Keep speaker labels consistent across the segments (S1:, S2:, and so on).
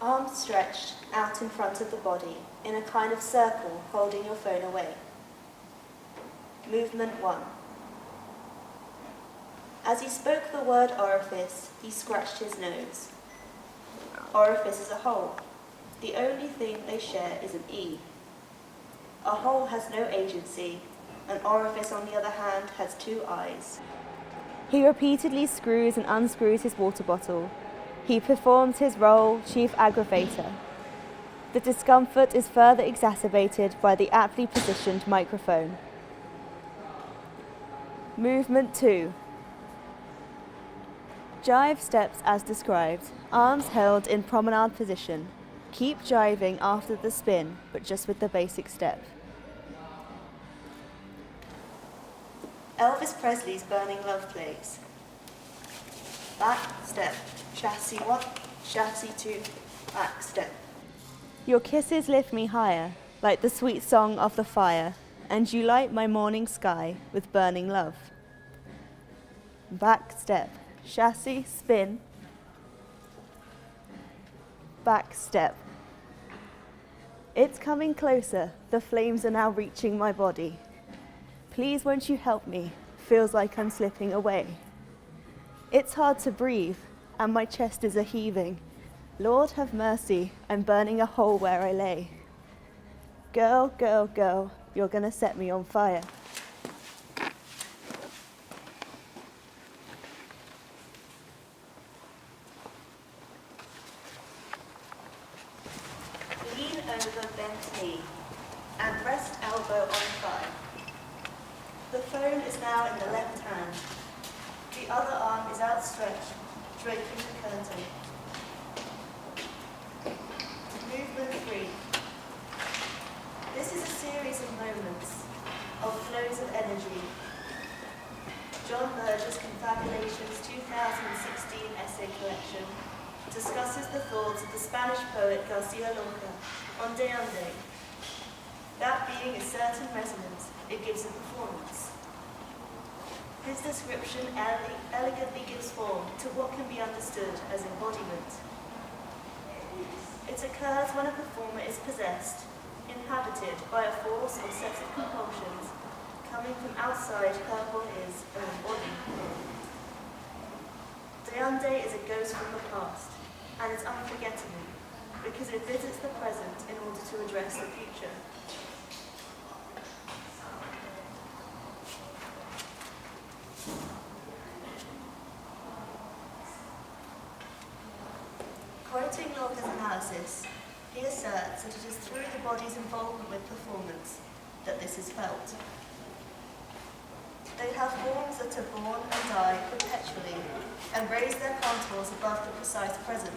S1: Arms stretched out in front of the body in a kind of circle, holding your phone away. Movement 1. As he spoke the word orifice, he scratched his nose. Orifice is a hole. The only thing they share is an E. A hole has no agency. An orifice, on the other hand, has 2 eyes. He repeatedly screws and unscrews his water bottle. He performs his role, chief aggravator. The discomfort is further exacerbated by the aptly positioned microphone. Movement 2. Jive steps as described, arms held in promenade position. Keep jiving after the spin, but just with the basic step. Elvis Presley's Burning Love plays. Back step, chassis 1, chassis 2, back step. Your kisses lift me higher, like the sweet song of the fire, and you light my morning sky with burning love. Back step, chassis, spin, back step. It's coming closer, the flames are now reaching my body. Please won't you help me, feels like I'm slipping away. It's hard to breathe, and my chest is a-heaving. Lord have mercy, I'm burning a hole where I lay. Girl, girl, girl, you're gonna set me on fire. Lean over bent knee, and rest elbow on thigh. The phone is now in the left hand. The other arm is outstretched, draping the curtain. Movement 3. This is a series of moments, of flows of energy. John Burgess' Confabulations 2016 essay collection discusses the thoughts of the Spanish poet Garcia Lorca on De Ande. That being a certain resonance, it gives a performance. His description elegantly gives form to what can be understood as embodiment. It occurs when a performer is possessed, inhabited by a force or set of compulsions coming from outside her or his own body. De Ande is a ghost from the past, and it's unforgettable because it visits the present in order to address the future. Quoting Lorca's analysis, he asserts that it is through the body's involvement with performance that this is felt. They have forms that are born and die perpetually and raise their contours above the precise present.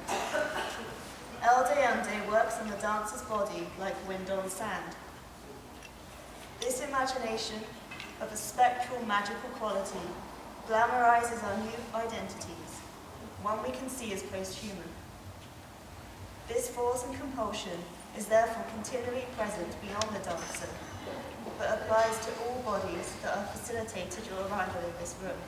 S1: El de Ande works on the dancer's body like wind on sand. This imagination of a spectral magical quality glamorizes our new identities, one we can see as post-human. This force and compulsion is therefore continually present beyond the dancer, but applies to all bodies that have facilitated your arrival in this room.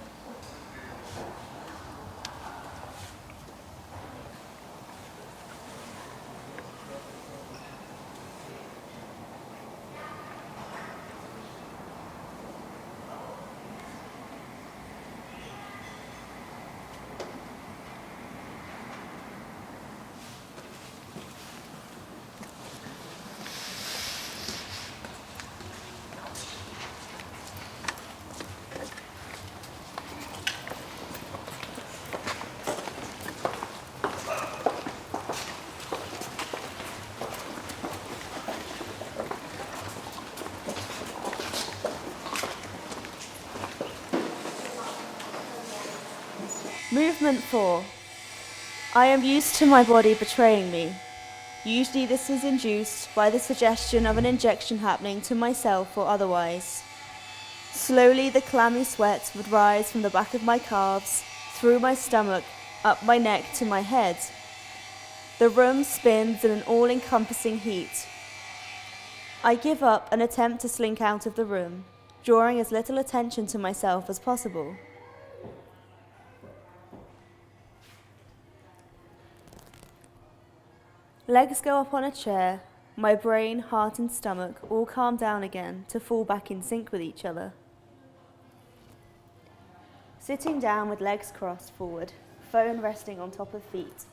S2: Movement 4. I am used to my body betraying me. Usually this is induced by the suggestion of an injection happening to myself or otherwise. Slowly the clammy sweat would rise from the back of my calves, through my stomach, up my neck to my head. The room spins in an all-encompassing heat. I give up and attempt to slink out of the room, drawing as little attention to myself as possible. Legs go up on a chair, my brain, heart and stomach all calm down again to fall back in sync with each other. Sitting down with legs crossed forward, phone resting on top of feet.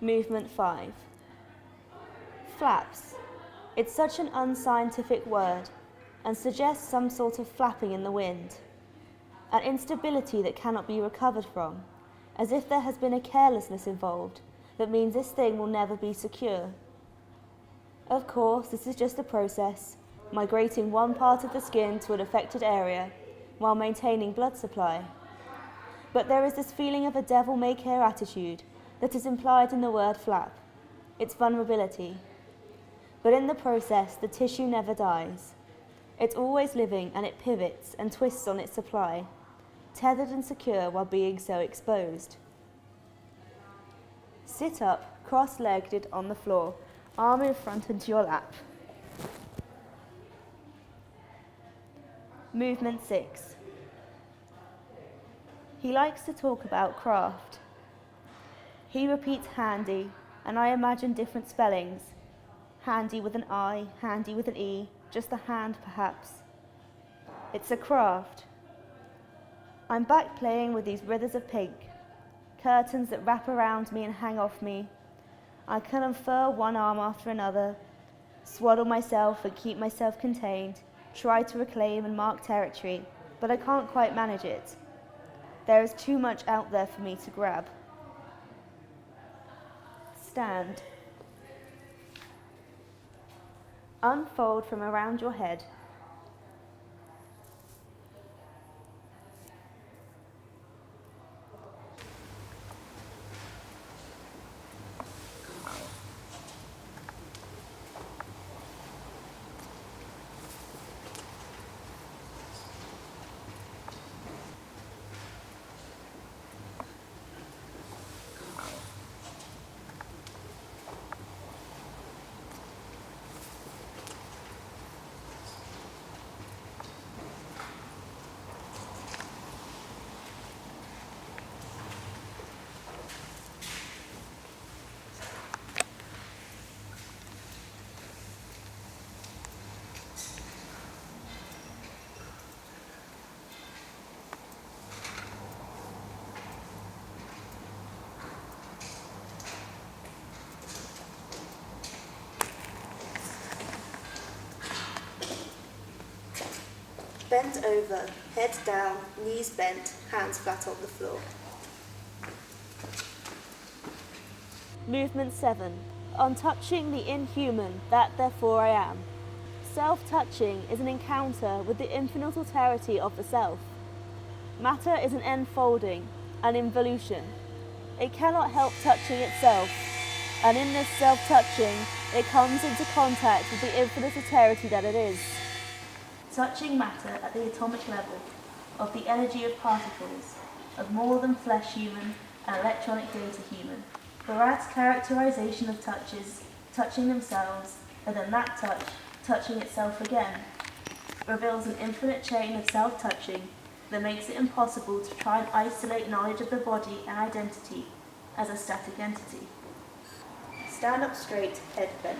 S2: Movement 5. Flaps. It's such an unscientific word and suggests some sort of flapping in the wind, an instability that cannot be recovered from, as if there has been a carelessness involved that means this thing will never be secure. Of course, this is just a process, migrating one part of the skin to an affected area while maintaining blood supply. But there is this feeling of a devil-may-care attitude that is implied in the word flap, its vulnerability. But in the process, the tissue never dies. It's always living and it pivots and twists on its supply, tethered and secure while being so exposed. Sit up, cross-legged on the floor, arm in front into your lap. Movement 6. He likes to talk about craft. He repeats handy, and I imagine different spellings. Handy with an I, handy with an E, just a hand perhaps. It's a craft. I'm back playing with these withers of pink, curtains that wrap around me and hang off me. I can unfurl one arm after another, swaddle myself and keep myself contained, try to reclaim and mark territory, but I can't quite manage it. There is too much out there for me to grab. Stand. Unfold from around your head.
S1: Bent over, head down, knees bent, hands flat on the floor.
S2: Movement 7. On touching the inhuman, that therefore I am. Self-touching is an encounter with the infinite alterity of the self. Matter is an enfolding, an involution. It cannot help touching itself. And in this self-touching, it comes into contact with the infinite eterity that it is.
S1: Touching matter at the atomic level, of the energy of particles, of more than flesh human and electronic data human. Barad's characterization of touches, touching themselves, and then that touch, touching itself again, reveals an infinite chain of self-touching that makes it impossible to try and isolate knowledge of the body and identity as a static entity. Stand up straight, head bent.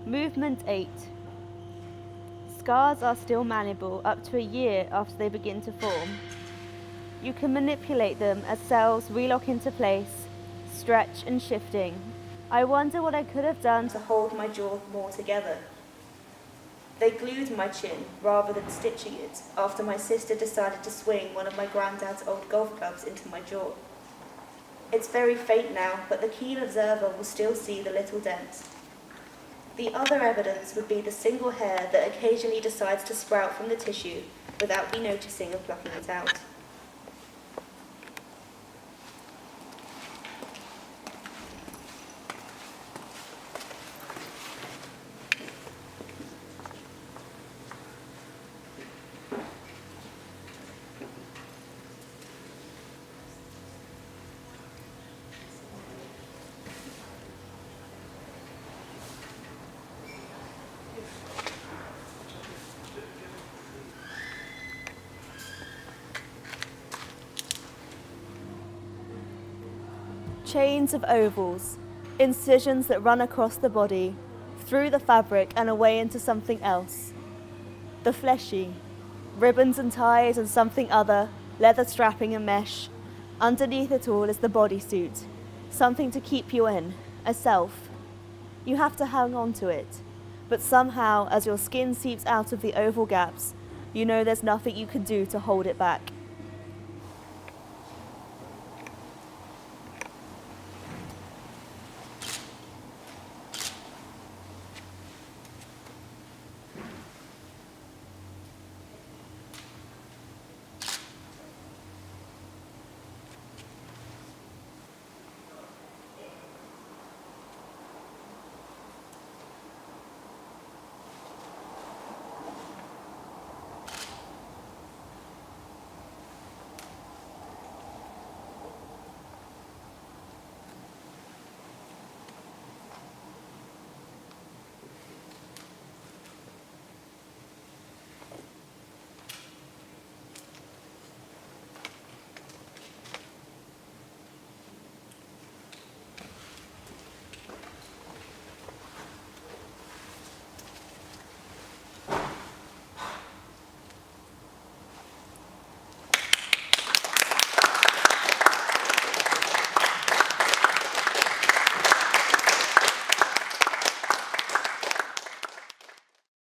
S2: Movement 8. Scars are still malleable up to a year after they begin to form. You can manipulate them as cells relock into place, stretch and shifting. I wonder what I could have done
S1: To hold my jaw more together. They glued my chin rather than stitching it after my sister decided to swing one of my granddad's old golf clubs into my jaw. It's very faint now, but the keen observer will still see the little dent. The other evidence would be the single hair that occasionally decides to sprout from the tissue without me noticing or plucking it out.
S2: chains of ovals, incisions that run across the body, through the fabric and away into something else. The fleshy, ribbons and ties and something other, leather strapping and mesh. Underneath it all is the bodysuit, something to keep you in, a self. You have to hang on to it, but somehow as your skin seeps out of the oval gaps, you know there's nothing you can do to hold it back.